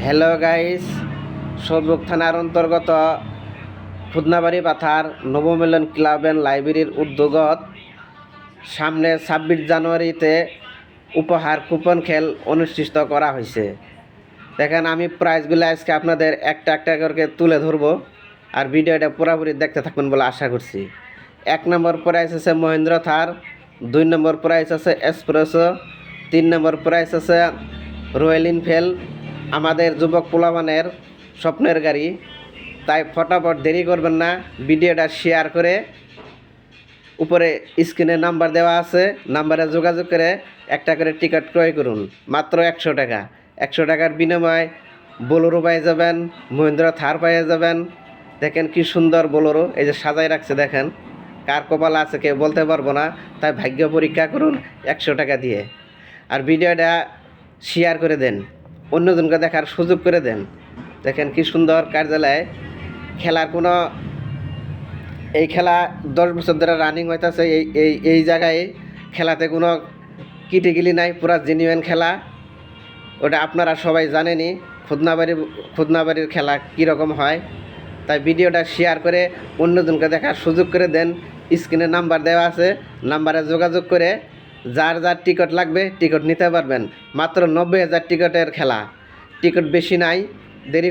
Hello guys, সবরুক থানার অন্তর্গত খুদনাবাড়ি পাথার নবমিলন club and লাইব্রেরির উদ্যোগত সামনে 26 জানুয়ারিতে উপহার কুপন খেল অনুষ্ঠিত করা হয়েছে। দেখেন, আমি প্রাইজগুলো আজকে আপনাদের একটা একটা করে তুলে ধরবো, আর ভিডিওটা পুরোপুরি দেখতে থাকবেন বলে আশা করছি। 1 নম্বর প্রাইজ আছে মহেন্দ্র থার, 2 নম্বর প্রাইজ আছে এসপ্রেসো, 3 নম্বর প্রাইজ আছে রয়্যাল এনফিল্ড, আমাদের যুবক পোলাপানের স্বপ্নের গাড়ি। তাই ফটাফট দেরি করবেন না, ভিডিওটা শেয়ার করে উপরে স্ক্রিনে নাম্বার দেওয়া আছে, নাম্বারে যোগাযোগ করে একটা করে টিকিট ক্রয় করুন। মাত্র 100 টাকা। 100 টাকার বিনিময়ে বোলেরো পেয়ে যাবেন, মহিন্দ্রা থার পেয়ে যাবেন। দেখেন কি সুন্দর বোলেরো, এই যে সাজাই রাখছে, দেখেন কার কপাল আছে কেউ বলতে পারবো না। তাই ভাগ্য পরীক্ষা করুন 100 টাকা দিয়ে। আর ভিডিওটা শেয়ার করে দেন, অন্যজনকে দেখার সুযোগ করে দেন। দেখেন কি সুন্দর কার্যালয় খেলার কোনো, এই খেলা 10 বছর ধরে রানিং হইতেছে। এই জায়গায় খেলাতে কোনো কিটিকিলি নাই, পুরা জেনুইন খেলা। ওটা আপনারা সবাই জানেনই, খুদনাবাড়ির খেলা কীরকম হয়। তাই ভিডিওটা শেয়ার করে অন্যজনকে দেখার সুযোগ করে দেন। স্ক্রিনে নাম্বার দেওয়া আছে, নাম্বারে যোগাযোগ করে যার যার টিকিট লাগবে টিকিট নিতে পারবেন। মাত্র 90,000 টিকিটের খেলা, টিকিট বেশি নাই, দেরি